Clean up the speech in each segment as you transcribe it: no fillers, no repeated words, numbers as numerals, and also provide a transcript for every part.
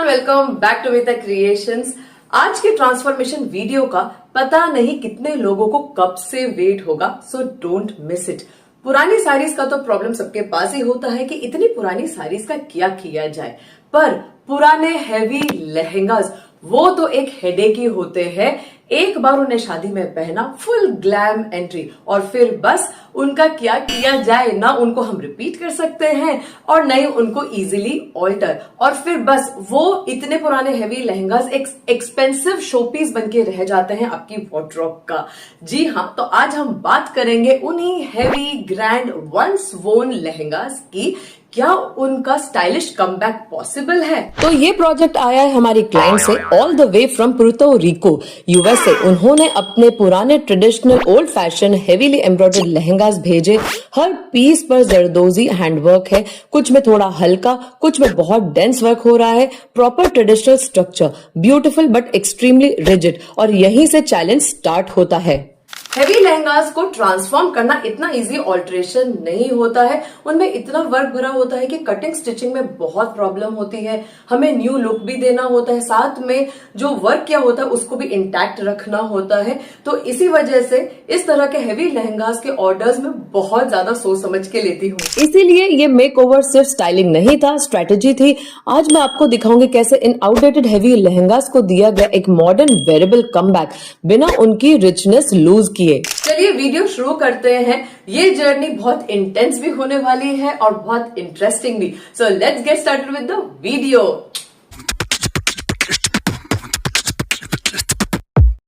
Welcome back to Vita creations. आज के transformation video का पता नहीं कितने लोगों को कब से वेट होगा, सो डोंट मिस इट। पुरानी साड़ीज का तो प्रॉब्लम सबके पास ही होता है कि इतनी पुरानी साड़ीज का क्या किया जाए, पर पुराने हैवी लहंगास वो तो एक हेडेक ही होते हैं। एक बार उन्हें शादी में पहना, फुल ग्लैम एंट्री, और फिर बस उनका क्या किया जाए, ना उनको हम रिपीट कर सकते हैं और नहीं उनको इजीली ऑल्टर, और फिर बस वो इतने पुराने हैवी लहंगास एक एक्सपेंसिव शोपीस बनके रह जाते हैं आपकी वार्डरोब का। जी हाँ, तो आज हम बात करेंगे उन्हीं हैवी ग्रैंड वंस वोन लहंगास की। क्या उनका स्टाइलिश कमबैक पॉसिबल है? तो ये प्रोजेक्ट आया है हमारी क्लाइंट से all the way from Puerto Rico, USA. उन्होंने अपने पुराने traditional old fashion heavily embroidered lehengas भेजे। हर पीस पर जरदोजी हैंडवर्क है, कुछ में थोड़ा हल्का, कुछ में बहुत डेंस वर्क हो रहा है। Proper traditional structure, beautiful but extremely rigid, और यहीं से चैलेंज स्टार्ट होता है। हैवी लहंगास को ट्रांसफॉर्म करना इतना इजी ऑल्टरेशन नहीं होता है, उनमें इतना वर्क भरा होता है कि कटिंग स्टिचिंग में बहुत प्रॉब्लम होती है। हमें न्यू लुक भी देना होता है, साथ में जो वर्क किया होता है उसको भी इंटैक्ट रखना होता है। तो इसी वजह से इस तरह के हैवी लहंगास के ऑर्डर्स में बहुत ज्यादा सोच समझ के लेती हूँ। इसीलिए ये मेक ओवर सिर्फ स्टाइलिंग नहीं था, स्ट्रेटेजी थी। आज मैं आपको दिखाऊंगी कैसे इन आउटडेटेड हैवी लहंगास को दिया गया एक मॉडर्न वेरेबल कमबैक बिना उनकी रिचनेस लूज किए। चलिए वीडियो शुरू करते हैं। ये जर्नी बहुत इंटेंस भी होने वाली है और बहुत इंटरेस्टिंग भी। So let's get started with the video.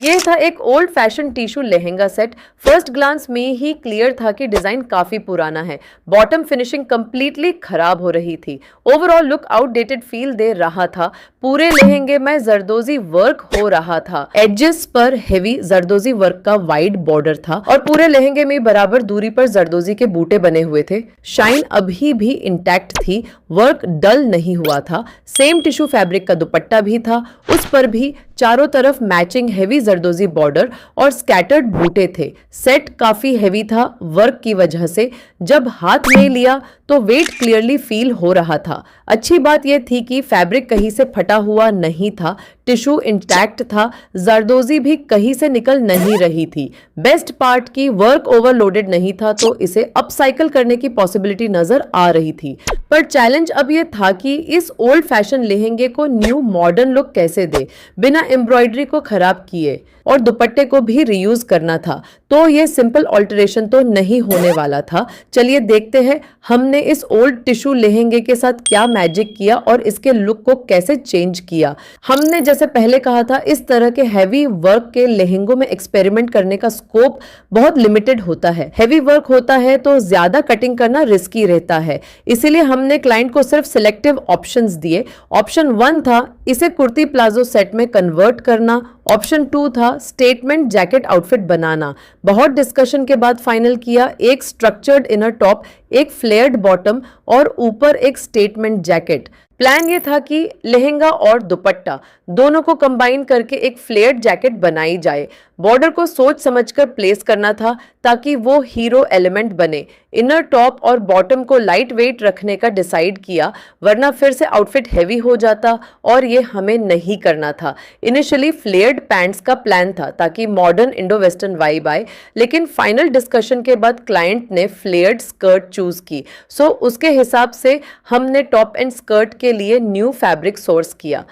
ये था एक old fashion tissue lehenga set. First glance में ही क्लियर था कि डिजाइन काफी पुराना है। बॉटम फिनिशिंग कंप्लीटली खराब हो रही थी। ओवरऑल लुक आउटडेटेड फील दे रहा था। पूरे लहंगे में जरदोजी वर्क हो रहा था। एडजेस पर हेवी जरदोजी वर्क का वाइड बॉर्डर था और पूरे लहंगे में बराबर दूरी पर जरदोजी के बूटे बने हुए थे। शाइन अभी भी इंटैक्ट थी, वर्क डल नहीं हुआ था। सेम टिश्यू फैब्रिक का दुपट्टा भी था, उस पर भी चारों तरफ मैचिंग हेवी जरदोजी बॉर्डर और स्कैटर्ड बूटे थे। सेट काफी हेवी था वर्क की वजह से। जब हाथ में लिया तो वेट क्लियरली फील हो रहा था। अच्छी बात यह थी कि फैब्रिक कहीं से फटा हुआ नहीं था, टिश्यू इंटैक्ट था, जरदोजी भी कहीं से निकल नहीं रही थी। बेस्ट पार्ट की वर्क ओवरलोडेड नहीं था, तो इसे अपसाइकल करने की पॉसिबिलिटी नजर आ रही थी। पर चैलेंज अब यह था कि इस ओल्ड फैशन लहंगे को न्यू मॉडर्न लुक कैसे दे बिना एम्ब्रॉयडरी को खराब किए, और दुपट्टे को भी रीयूज करना था। तो ये सिंपल ऑल्टरेशन तो नहीं होने वाला था। चलिए देखते हैं हमने इस ओल्ड टिश्यू लहंगे के साथ क्या मैजिक किया और इसके लुक को कैसे चेंज किया। हमने जैसे पहले कहा था, इस तरह के हैवी वर्क के लहंगों में एक्सपेरिमेंट करने का स्कोप बहुत लिमिटेड होता है। हैवी वर्क होता है तो ज्यादा कटिंग करना रिस्की रहता है, इसीलिए हमने क्लाइंट को सिर्फ सिलेक्टिव ऑप्शंस दिए। ऑप्शन 1 था इसे कुर्ती प्लाजो सेट में कन्वर्ट करना। ऑप्शन 2 था स्टेटमेंट जैकेट आउटफिट बनाना। बहुत डिस्कशन के बाद फाइनल किया एक स्ट्रक्चर्ड इनर टॉप, एक फ्लेयर्ड बॉटम और ऊपर एक स्टेटमेंट जैकेट। प्लान ये था कि लहंगा और दुपट्टा दोनों को कंबाइन करके एक फ्लेयर्ड जैकेट बनाई जाए। बॉर्डर को सोच समझकर प्लेस करना था ताकि वो हीरो एलिमेंट बने। इनर टॉप और बॉटम को लाइट वेट रखने का डिसाइड किया, वरना फिर से आउटफिट हैवी हो जाता और ये हमें नहीं करना था। इनिशियली फ्लेयर्ड पैंट्स का प्लान था ताकि मॉडर्न इंडो वेस्टर्न वाइब आए, लेकिन फाइनल डिस्कशन के बाद क्लाइंट ने फ्लेयर्ड स्कर्ट चूज की। सो उसके हिसाब से हमने टॉप एंड स्कर्ट के लिए न्यू फैब्रिक सोर्स किया।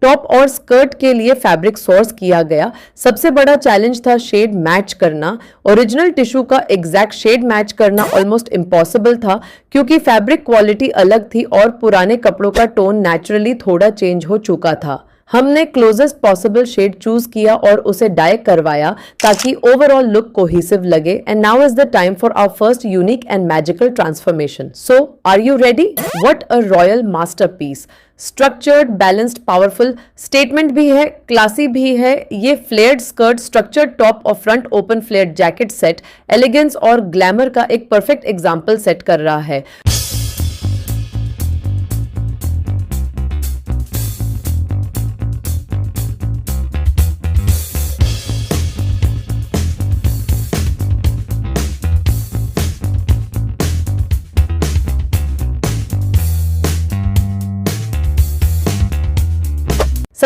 टॉप और स्कर्ट के लिए फैब्रिक सोर्स किया गया। सबसे बड़ा चैलेंज था शेड मैच करना। ओरिजिनल टिश्यू का एग्जैक्ट शेड मैच करना ऑलमोस्ट इम्पॉसिबल था, क्योंकि फैब्रिक क्वालिटी अलग थी और पुराने कपड़ों का टोन नेचुरली थोड़ा चेंज हो चुका था। हमने क्लोजेस्ट पॉसिबल शेड चूज किया और उसे डाई करवाया ताकि ओवरऑल लुक कोहेसिव लगे। And now is the time for our first unique and magical transformation. So are you ready? What a royal masterpiece! Structured, balanced, powerful, statement भी है, classy भी है। ये फ्लेयर्ड स्कर्ट, स्ट्रक्चर्ड टॉप और front open flared jacket set elegance और glamour का एक perfect example set कर रहा है।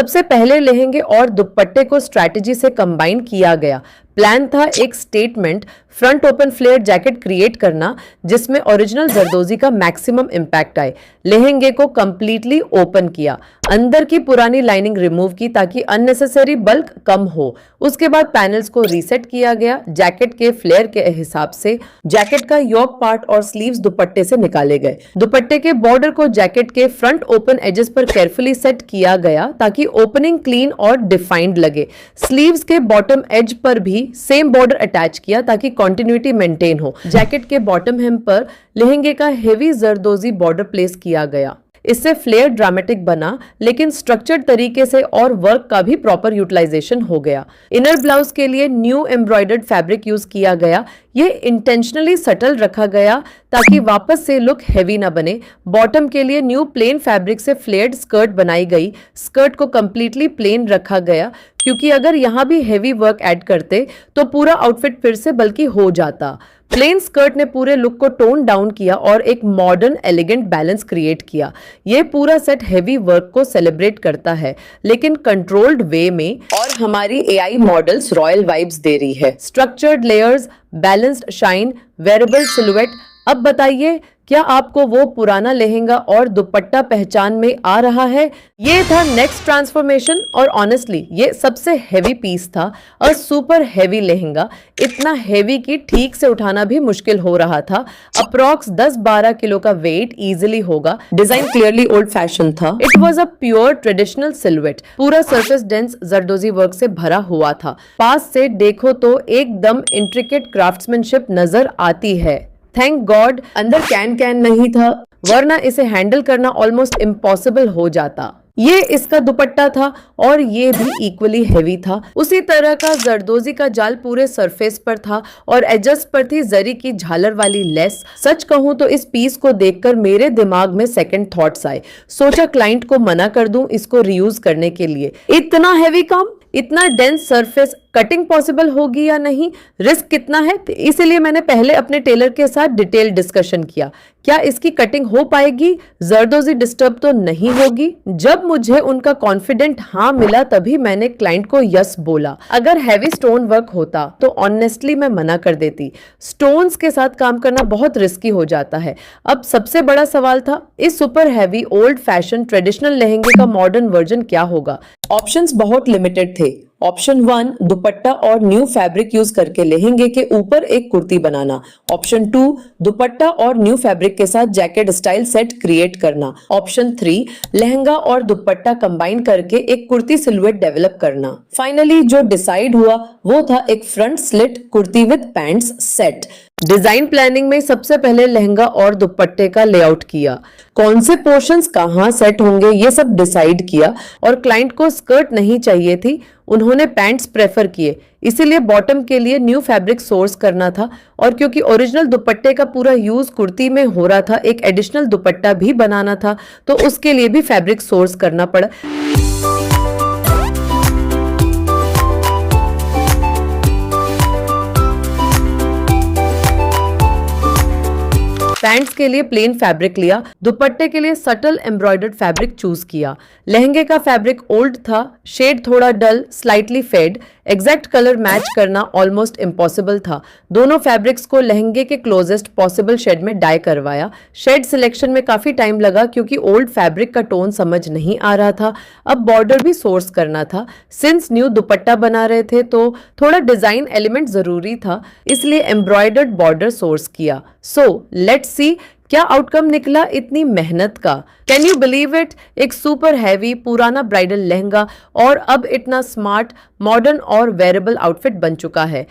सबसे पहले लहंगे और दुपट्टे को स्ट्रैटेजी से कंबाइन किया गया। प्लान था एक statement front open flare jacket create करना जिसमें ओरिजिनल जरदोजी का मैक्सिमम इंपैक्ट आए। लहंगे को कंप्लीटली ओपन किया, अंदर की पुरानी लाइनिंग रिमूव की ताकि अननेसेसरी बल्क कम हो। उसके बाद पैनल्स को रीसेट किया गया जैकेट के फ्लेयर के हिसाब से। जैकेट का योक पार्ट और स्लीव्स दुपट्टे से निकाले गए। दुपट्टे के बॉर्डर को जैकेट के फ्रंट ओपन एजेस पर केयरफुली सेट किया गया ताकि ओपनिंग क्लीन और डिफाइंड लगे। स्लीव्स के बॉटम एज पर भी सेम बॉर्डर अटैच किया ताकि कंटिन्यूटी मेंटेन हो। जैकेट के बॉटम हेम पर लहंगे का हेवी जरदोजी बॉर्डर प्लेस किया गया। इससे फ्लेयर ड्रामेटिक बना लेकिन स्ट्रक्चर्ड तरीके से और वर्क का भी प्रॉपर यूटिलाइजेशन हो गया। इनर ब्लाउज के लिए न्यू एम्ब्रॉयडर्ड फैब्रिक यूज किया गया। ये इंटेंशनली सटल रखा गया ताकि वापस से लुक हैवी ना बने। बॉटम के लिए न्यू प्लेन फैब्रिक से फ्लेयर्ड स्कर्ट बनाई गई। स्कर्ट को कंप्लीटली प्लेन रखा गया क्योंकि अगर यहाँ भी हैवी वर्क ऐड करते तो पूरा आउटफिट फिर से बल्कि हो जाता। प्लेन स्कर्ट ने पूरे लुक को टोन डाउन किया और एक मॉडर्न एलिगेंट बैलेंस क्रिएट किया। यह पूरा सेट हैवी वर्क को सेलिब्रेट करता है लेकिन कंट्रोल्ड वे में, और हमारी एआई मॉडल्स रॉयल वाइब्स दे रही है। Structured layers, balanced shine, wearable silhouette. अब बताइए क्या आपको वो पुराना लहंगा और दुपट्टा पहचान में आ रहा है? ये था नेक्स्ट ट्रांसफॉर्मेशन और ऑनेस्टली ये सबसे हैवी पीस था। अ सुपर हैवी लहंगा, इतना हैवी कि ठीक से उठाना भी मुश्किल हो रहा था। अप्रॉक्स 10-12 किलो का वेट इजीली होगा। डिजाइन क्लियरली ओल्ड फैशन था। It was a pure traditional silhouette. पूरा सरफेस डेंस जरदोजी वर्क से भरा हुआ था। पास से देखो तो एकदम इंट्रिकेट क्राफ्ट्समैनशिप नजर आती है। थैंक गॉड अंदर कैन नहीं था, वरना इसे हैंडल करना ऑलमोस्ट इम्पॉसिबल हो जाता। ये इसका दुपट्टा था और ये भी इक्वली हैवी था। उसी तरह का जरदोजी का जाल पूरे सरफेस पर था और एडजस्ट पर थी जरी की झालर वाली लेस। सच कहूं तो इस पीस को देखकर मेरे दिमाग में सेकंड थॉट्स आए। सोचा क्लाइंट को मना कर दूं इसको रीयूज करने के लिए। इतना हैवी काम, इतना डेंस सरफेस, कटिंग पॉसिबल होगी या नहीं, रिस्क कितना है? इसीलिए मैंने पहले अपने टेलर के साथ डिटेल डिस्कशन किया। क्या इसकी कटिंग हो पाएगी? जरदोजी डिस्टर्ब तो नहीं होगी? जब मुझे उनका कॉन्फिडेंट हाँ मिला तभी मैंने क्लाइंट को यस बोला। अगर हैवी स्टोन वर्क होता तो ऑनेस्टली मैं मना कर देती। स्टोन्स के साथ काम करना बहुत रिस्की हो जाता है। अब सबसे बड़ा सवाल था इस super heavy old fashion traditional लहंगे का मॉडर्न वर्जन क्या होगा? ऑप्शंस बहुत लिमिटेड थे। ऑप्शन 1 दुपट्टा और न्यू फैब्रिक यूज करके लहंगे के ऊपर एक कुर्ती बनाना। ऑप्शन 2 दुपट्टा और न्यू फैब्रिक के साथ जैकेट स्टाइल सेट क्रिएट करना। ऑप्शन 3 लहंगा और दुपट्टा कंबाइन करके एक कुर्ती सिलुएट डेवलप करना। फाइनली जो डिसाइड हुआ वो था एक front slit kurti with pants set. Design planning में सबसे पहले लहंगा और दुपट्टे का लेआउट किया, कौन से पोर्शंस कहाँ सेट होंगे ये सब डिसाइड किया। और क्लाइंट को स्कर्ट नहीं चाहिए थी, उन्होंने पैंट्स प्रेफर किए, इसीलिए बॉटम के लिए न्यू फैब्रिक सोर्स करना था। और क्योंकि ओरिजिनल दुपट्टे का पूरा यूज कुर्ती में हो रहा था, एक एडिशनल दुपट्टा भी बनाना था तो उसके लिए भी फैब्रिक सोर्स करना पड़ा। पैंट्स के लिए प्लेन फैब्रिक लिया, दुपट्टे के लिए सटल एम्ब्रॉयडर्ड फैब्रिक चूज किया। लहंगे का फैब्रिक ओल्ड था, शेड थोड़ा dull, slightly fade. Exact colour match करना ऑलमोस्ट इम्पॉसिबल था। दोनों फैब्रिक्स को लहंगे के क्लोजेस्ट पॉसिबल शेड में डाई करवाया। शेड सिलेक्शन में काफी टाइम लगा क्योंकि ओल्ड फैब्रिक का टोन समझ नहीं आ रहा था। अब बॉर्डर भी सोर्स करना था। सिंस न्यू दुपट्टा बना रहे थे तो थोड़ा डिजाइन एलिमेंट जरूरी था, इसलिए एम्ब्रॉयडर्ड बॉर्डर सोर्स किया। सो लेट्स सी क्या आउटकम निकला इतनी मेहनत का। Can you believe it? एक सुपर हैवी पुराना ब्राइडल लहंगा और अब इतना स्मार्ट, मॉडर्न और वेरेबल आउटफिट बन चुका है।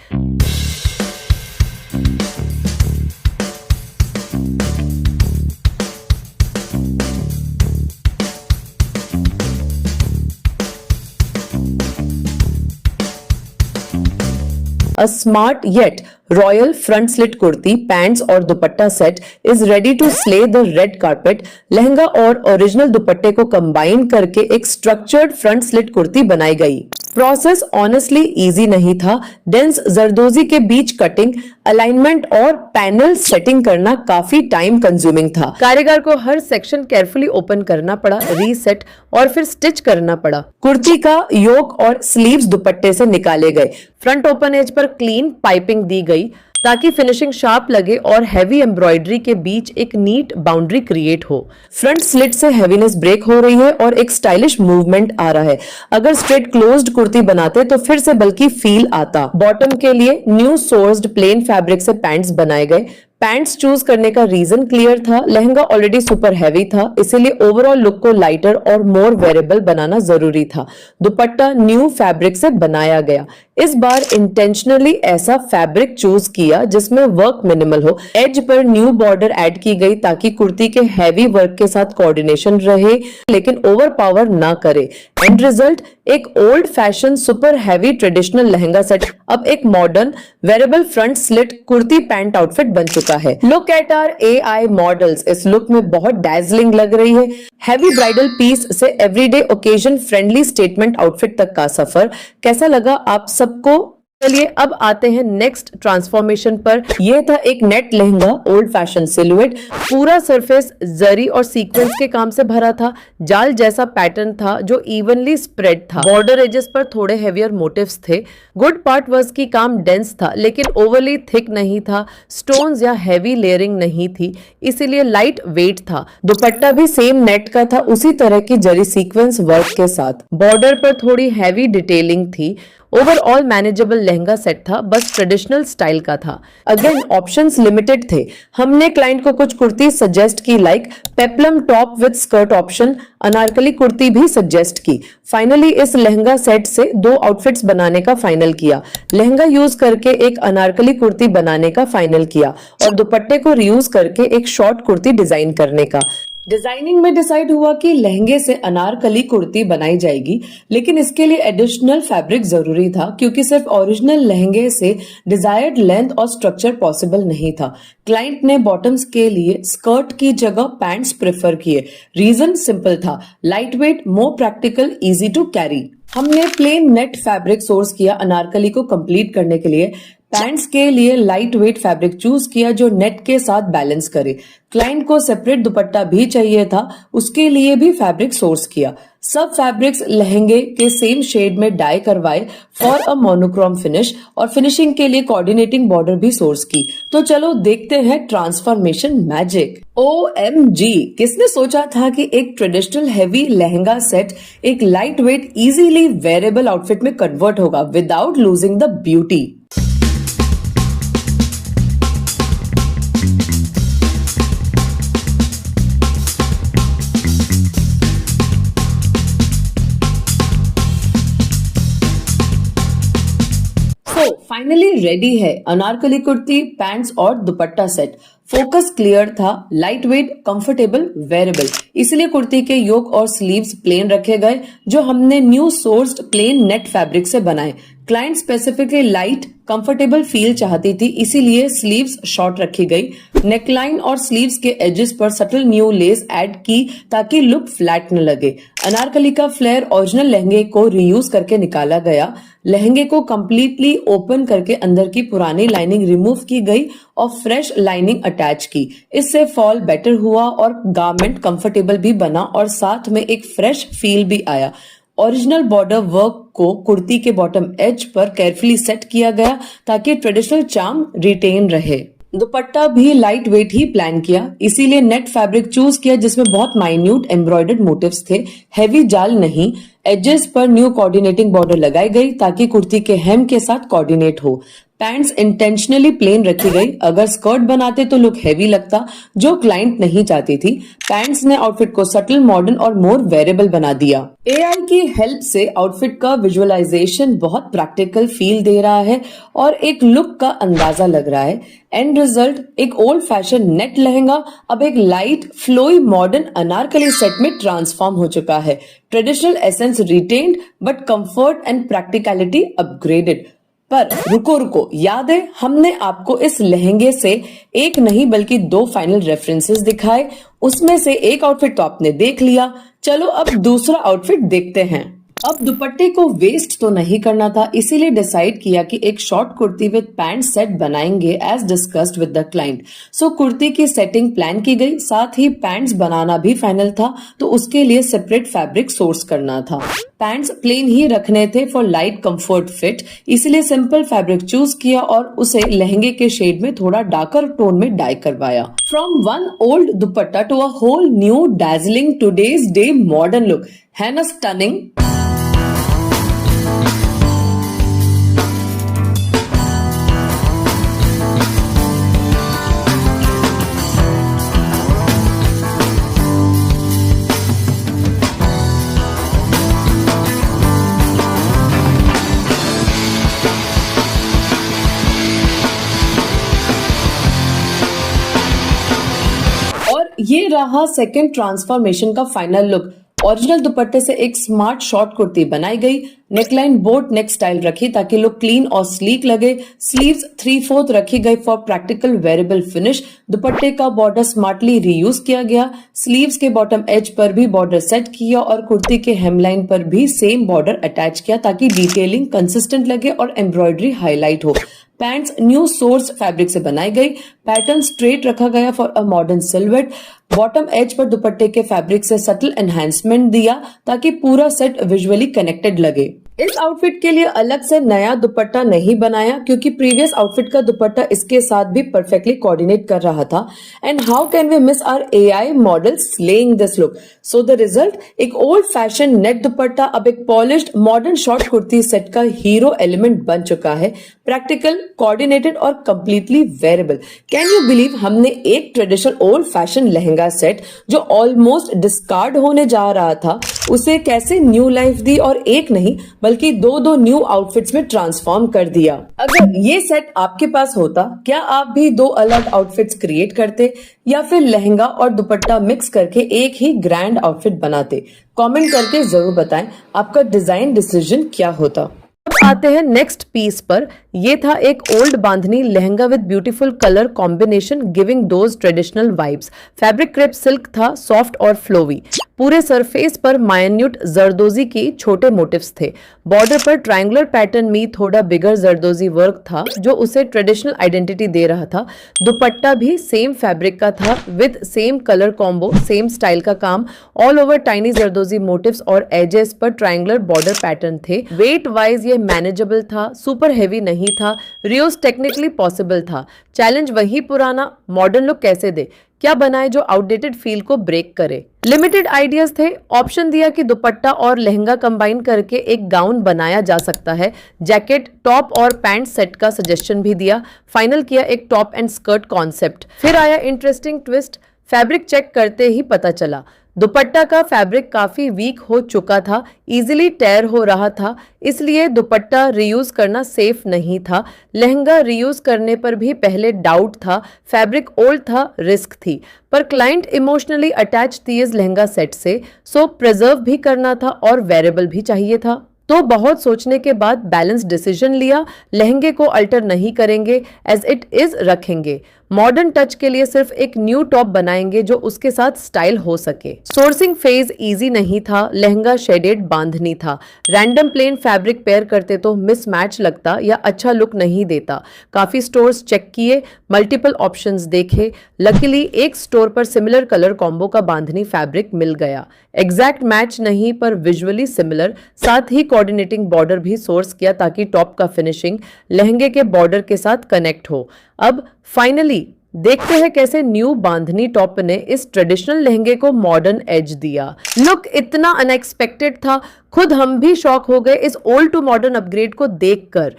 A smart yet royal front slit kurti, pants और dupatta set is ready to slay the red carpet। Lehenga और ओरिजिनल दुपट्टे को कंबाइन करके एक स्ट्रक्चर्ड फ्रंट स्लिट कुर्ती बनाई गई। प्रोसेस ऑनेस्टली इजी नहीं था। डेंस जरदोजी के बीच कटिंग, अलाइनमेंट और पैनल सेटिंग करना काफी टाइम कंज्यूमिंग था। कारीगर को हर सेक्शन केयरफुली ओपन करना पड़ा, रीसेट और फिर स्टिच करना पड़ा। कुर्ती का योक और स्लीव्स दुपट्टे से निकाले गए। फ्रंट ओपन एज पर क्लीन पाइपिंग दी गई ताकि फिनिशिंग शार्प लगे और हैवी एम्ब्रॉयडरी के बीच एक नीट बाउंड्री क्रिएट हो। फ्रंट स्लिट से हैवीनेस ब्रेक हो रही है और एक स्टाइलिश मूवमेंट आ रहा है। अगर स्ट्रेट क्लोज्ड कुर्ती बनाते तो फिर से बल्कि फील आता। बॉटम के लिए न्यू सोर्स्ड प्लेन फैब्रिक से पैंट्स बनाए गए। पैंट्स चूज करने का रीजन क्लियर था। लहंगा ऑलरेडी सुपर हैवी था, इसीलिए ओवरऑल लुक को लाइटर और मोर वेरेबल बनाना जरूरी था। दुपट्टा न्यू फैब्रिक से बनाया गया। इस बार इंटेंशनली ऐसा फैब्रिक चूज किया जिसमें वर्क मिनिमल हो। एज पर न्यू बॉर्डर ऐड की गई ताकि कुर्ती के हैवी वर्क के साथ कोऑर्डिनेशन रहे लेकिन ओवर पावर ना करे। एंड रिजल्ट एक old fashion super heavy traditional lehenga set अब एक modern wearable front slit kurti pant outfit बन चुका है। Look at our AI models. इस लुक में बहुत डैजलिंग लग रही है। हैवी ब्राइडल पीस से everyday occasion friendly statement outfit तक का सफर कैसा लगा आप सबको? चलिए अब आते हैं नेक्स्ट ट्रांसफॉर्मेशन पर। यह था एक net lehenga, old fashion silhouette. पूरा सरफेस जरी और सीक्वेंस के काम से भरा था। जाल जैसा पैटर्न था जो इवनली स्प्रेड था। बॉर्डर एजेस पर थोड़े हेवियर मोटिव्स थे। गुड पार्ट वाज की काम डेंस था लेकिन ओवरली थिक नहीं था। स्टोन्स या हैवी लेयरिंग नहीं थी, इसीलिए लाइट वेट था। दुपट्टा भी सेम नेट का था, उसी तरह की जरी सीक्वेंस वर्क के साथ। बॉर्डर पर थोड़ी हैवी डिटेलिंग थी। ओवरऑल मैनेजेबल लहंगा सेट था, बस ट्रेडिशनल स्टाइल का था। अगेन ऑप्शंस लिमिटेड थे। हमने क्लाइंट को कुछ कुर्ती सजेस्ट की like peplum top with skirt option, Anarkali kurti भी सजेस्ट की। फाइनली इस लहंगा सेट से 2 आउटफिट्स बनाने का फाइनल किया। लहंगा यूज करके एक अनारकली कुर्ती बनाने का फाइनल किया और दुपट्टे को रीयूज करके एक शॉर्ट कुर्ती डिजाइन करने का। डिजाइनिंग में डिसाइड हुआ कि लहंगे से अनारकली कुर्ती बनाई जाएगी लेकिन इसके लिए एडिशनल फैब्रिक जरूरी था क्योंकि सिर्फ ओरिजिनल लहंगे से डिजायर्ड लेंथ और स्ट्रक्चर पॉसिबल नहीं था। क्लाइंट ने बॉटम्स के लिए स्कर्ट की जगह पैंट्स प्रेफर किए। रीजन सिंपल था, light weight, more practical, easy to carry. हमने प्लेन नेट फैब्रिक सोर्स किया अनारकली को कंप्लीट करने के लिए। पैंट्स के लिए लाइट वेट फैब्रिक चूज किया जो नेट के साथ बैलेंस करे। क्लाइंट को सेपरेट दुपट्टा भी चाहिए था, उसके लिए भी फैब्रिक सोर्स किया। सब फैब्रिक्स लहंगे के सेम शेड में डाई करवाए फॉर अ मोनोक्रोम फिनिश और फिनिशिंग के लिए कोऑर्डिनेटिंग बॉर्डर भी सोर्स की। तो चलो देखते हैं ट्रांसफॉर्मेशन मैजिक। OMG, किसने सोचा था कि एक ट्रेडिशनल हैवी लहंगा सेट एक light weight easily wearable outfit में कन्वर्ट होगा without losing the beauty. Finally ready है अनारकली कुर्ती, पैंट्स और दुपट्टा सेट। फोकस क्लियर था, लाइट वेट, कंफर्टेबल, वेरेबल। इसलिए कुर्ती के योक और स्लीव्स प्लेन रखे गए जो हमने new sourced plain net fabric से बनाए। Client specifically light comfortable feel चाहती थी, इसीलिए स्लीव्स शॉर्ट रखी गई। नेकलाइन और स्लीव्स के एजेस पर सटल न्यू लेस ऐड की ताकि लुक फ्लैट न लगे। अनारकली का फ्लेयर ओरिजिनल लहंगे को रीयूज करके निकाला गया। लहंगे को कंप्लीटली ओपन करके अंदर की पुरानी लाइनिंग रिमूव की गई और फ्रेश लाइनिंग अटैच की। इससे फॉल बेटर हुआ और गारमेंट कंफर्टेबल भी बना और साथ में एक फ्रेश फील भी आया। ओरिजिनल बॉर्डर वर्क को कुर्ती के बॉटम एज पर केयरफुली सेट किया गया ताकि ट्रेडिशनल चार्म रिटेन रहे। दुपट्टा भी लाइट वेट ही प्लान किया, इसीलिए नेट फैब्रिक चूज किया जिसमें बहुत माइन्यूट एम्ब्रॉयडर्ड मोटिव्स थे। हैवी जाल नहीं। एजेस पर न्यू कोऑर्डिनेटिंग बॉर्डर लगाई गई ताकि कुर्ती के हेम के साथ कोऑर्डिनेट हो। पैंट्स इंटेंशनली प्लेन रखी गई। अगर स्कर्ट बनाते तो लुक हैवी लगता, जो क्लाइंट नहीं चाहती थी। पैंट्स ने आउटफिट को सटल, मॉडर्न और मोर वेरेबल बना दिया। AI की हेल्प से आउटफिट का विजुअलाइजेशन बहुत प्रैक्टिकल फील दे रहा है और एक लुक का अंदाजा लग रहा है। एंड रिजल्ट एक ओल्ड फैशन नेट लहंगा अब एक light flowy modern Anarkali set में ट्रांसफॉर्म हो चुका है। Traditional essence retained but comfort and practicality upgraded. पर रुको, याद है हमने आपको इस लहंगे से एक नहीं बल्कि 2 फाइनल रेफरेंसेस दिखाए। उसमें से एक आउटफिट तो आपने देख लिया, चलो अब दूसरा आउटफिट देखते हैं। अब दुपट्टे को वेस्ट तो नहीं करना था, इसीलिए डिसाइड किया कि एक short kurti with pant set बनाएंगे as discussed with the client. So kurti की सेटिंग प्लान की गई, साथ ही पैंट्स बनाना भी फाइनल था, तो उसके लिए सेपरेट फैब्रिक सोर्स करना था। पैंट्स प्लेन ही रखने थे फॉर लाइट कंफर्ट फिट, इसलिए सिंपल फैब्रिक चूज किया और उसे लहंगे के शेड में थोड़ा डार्कर टोन में डाई करवाया। From one old dupatta to a whole new dazzling today's day modern look, है ना स्टनिंग? और ये रहा सेकंड ट्रांसफॉर्मेशन का फाइनल लुक। ओरिजिनल दुपट्टे से एक स्मार्ट शॉर्ट कुर्ती बनाई गई, नेकलाइन बोट नेक स्टाइल रखी ताकि लुक क्लीन और स्लीक लगे, स्लीव्स 3/4 रखी गई फॉर प्रैक्टिकल वेरेबल फिनिश, दुपट्टे का बॉर्डर स्मार्टली रीयूज किया गया, स्लीव्स के बॉटम एज पर भी बॉर्डर सेट किया और कुर्ती के हेमलाइन पर भी सेम बॉर्डर अटैच किया ताकि डिटेलिंग कंसिस्टेंट लगे और एम्ब्रॉयडरी हाईलाइट हो। पैंट्स न्यू सोर्स फैब्रिक से बनाई गई, पैटर्न स्ट्रेट रखा गया for a modern silhouette, bottom edge पर दुपट्टे के फैब्रिक से सटल एनहांसमेंट दिया ताकि पूरा सेट विजुअली कनेक्टेड लगे। इस आउटफिट के लिए अलग से नया दुपट्टा नहीं बनाया क्योंकि प्रीवियस आउटफिट का दुपट्टा इसके साथ भी परफेक्टली कोऑर्डिनेट कर रहा था। And how can we miss our AI model slaying this look? So the result, एक ओल्ड फैशन नेट दुपट्टा अब एक polished modern short kurti set का हीरो एलिमेंट बन चुका है, प्रैक्टिकल, कोऑर्डिनेटेड और completely wearable. Can you believe, हमने एक traditional old fashion lehenga set जो ऑलमोस्ट डिस्कार्ड होने जा रहा था उसे कैसे न्यू लाइफ दी और एक नहीं बल्कि दो न्यू आउटफिट्स में ट्रांसफॉर्म कर दिया। अगर ये सेट आपके पास होता, क्या आप भी 2 अलग आउटफिट्स क्रिएट करते या फिर लहंगा और दुपट्टा मिक्स करके एक ही ग्रैंड आउटफिट बनाते? कमेंट करके जरूर बताएं आपका डिजाइन डिसीजन क्या होता। अब आते हैं नेक्स्ट पीस पर। ये था एक old bandhani lehenga with beautiful colour combination giving those traditional vibes. Fabric crepe silk था, सॉफ्ट और फ्लोवी। पूरे सरफेस पर माइन्यूट जरदोजी की छोटे मोटिव्स थे। बॉर्डर पर ट्रायंगुलर पैटर्न में थोड़ा बिगर जरदोजी वर्क था जो उसे ट्रेडिशनल आइडेंटिटी दे रहा था। दुपट्टा भी सेम फैब्रिक का था with same colour combo, same style का काम। ऑल ओवर टाइनी जरदोजी मोटिव्स और एजेस पर ट्रायंगुलर बॉर्डर पैटर्न थे। वेट वाइज ये मैनेजेबल था, सुपर हेवी नहीं था, रियूज टेक्निकली पॉसिबल था। चैलेंज वही पुराना, मॉडर्न लुक कैसे दे, क्या बनाए जो आउटडेटेड फील को ब्रेक करे। लिमिटेड आइडियाज थे, ऑप्शन दिया कि दुपट्टा और लहंगा कंबाइन करके एक गाउन बनाया जा सकता है। जैकेट, टॉप और पैंट सेट का सजेशन भी दिया। फाइनल किया एक टॉप एंड स्कर्ट कॉन्सेप्ट। फिर आया इंटरेस्टिंग ट्विस्ट, फैब्रिक चेक करते ही पता चला दुपट्टा का फैब्रिक काफी वीक हो चुका था, इजीली टेयर हो रहा था, इसलिए दुपट्टा रीयूज करना सेफ नहीं था। लहंगा रीयूज करने पर भी पहले डाउट था, फैब्रिक ओल्ड था, रिस्क थी। पर क्लाइंट इमोशनली अटैच थी इस लहंगा सेट से, सो प्रिजर्व भी करना था और वेरेबल भी चाहिए था। तो बहुत सोचने के बाद बैलेंस डिसीजन लिया, लहंगे को अल्टर नहीं करेंगे, एज इट इज रखेंगे। मॉडर्न टच के लिए सिर्फ एक न्यू टॉप बनाएंगे जो उसके साथ स्टाइल हो सके। सोर्सिंग फेज इजी नहीं था, लहंगा शेडेड बांधनी था। रैंडम प्लेन फैब्रिक पेयर करते तो मिसमैच लगता या अच्छा लुक नहीं देता। काफी स्टोर्स चेक किए, मल्टीपल ऑप्शंस देखे। लकीली एक स्टोर पर सिमिलर कलर कॉम्बो का बांधनी फैब्रिक मिल गया। एग्जैक्ट मैच नहीं पर विजुअली सिमिलर, साथ ही कोऑर्डिनेटिंग बॉर्डर भी सोर्स किया ताकि टॉप का फिनिशिंग लहंगे के बॉर्डर के साथ कनेक्ट हो। अब फाइनली देखते हैं कैसे न्यू बांधनी टॉप ने इस ट्रेडिशनल लहंगे को मॉडर्न एज दिया। लुक इतना अनएक्सपेक्टेड था, खुद हम भी शॉक हो गए इस ओल्ड टू मॉडर्न अपग्रेड को देखकर।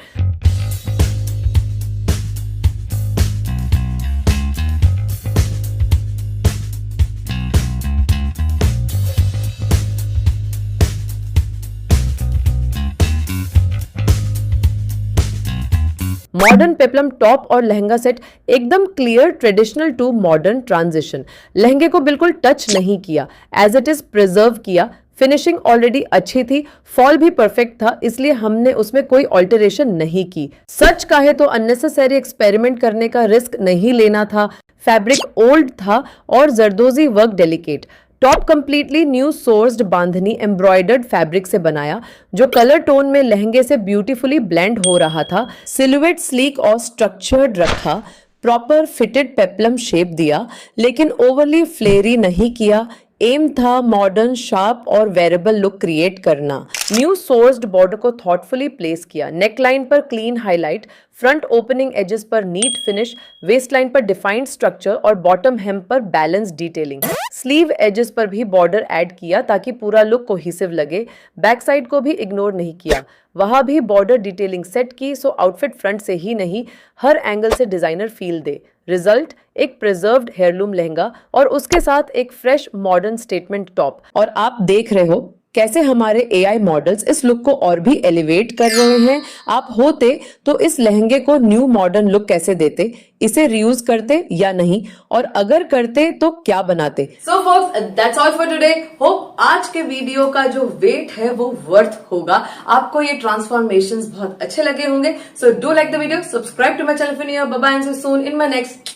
मॉडर्न पेप्लम टॉप और लहंगा सेट एकदम clear traditional to modern transition. लहंगे को बिल्कुल टच नहीं किया, एज इट इज प्रिजर्व किया। फिनिशिंग ऑलरेडी अच्छी थी, फॉल भी परफेक्ट था, इसलिए हमने उसमें कोई ऑल्टरेशन नहीं की। सच कहे तो अननेसेसरी एक्सपेरिमेंट करने का रिस्क नहीं लेना था। फैब्रिक ओल्ड था और zardozi work delicate. Top completely new sourced bandhani embroidered fabric से बनाया जो कलर टोन में लहंगे से ब्यूटीफुली ब्लेंड हो रहा था। सिलुएट स्लीक और स्ट्रक्चर्ड रखा, प्रॉपर फिटेड पेप्लम शेप दिया लेकिन ओवरली फ्लेरी नहीं किया। एम था मॉडर्न, शार्प और वेरेबल लुक क्रिएट करना। न्यू सोर्स्ड बॉर्डर को थॉटफुली प्लेस किया, नेकलाइन पर clean highlight, front opening edges पर नीट फिनिश, वेस्ट लाइन पर डिफाइंड स्ट्रक्चर और बॉटम हेम पर बैलेंस डिटेलिंग। स्लीव एजेस पर भी बॉर्डर ऐड किया ताकि पूरा लुक कोहेसिव लगे। बैक साइड को भी इग्नोर नहीं किया, वहां भी बॉर्डर डिटेलिंग सेट की सो आउटफिट फ्रंट से ही नहीं हर एंगल से डिजाइनर फील दे। रिजल्ट एक प्रिजर्व्ड हेयरलूम लहंगा और उसके साथ एक फ्रेश मॉडर्न स्टेटमेंट टॉप। और आप देख रहे हो कैसे हमारे एआई मॉडल्स इस लुक को और भी एलिवेट कर रहे हैं। आप होते तो इस लहंगे को न्यू मॉडर्न लुक कैसे देते, इसे रीयूज करते या नहीं, और अगर करते तो क्या बनाते। So force that's all for today. Hope आज के वीडियो का जो वेट है वो वर्थ होगा, आपको ये ट्रांसफॉर्मेशंस बहुत अच्छे लगे होंगे। So do like the video, subscribe to my channel for new, bye bye and see you soon in my next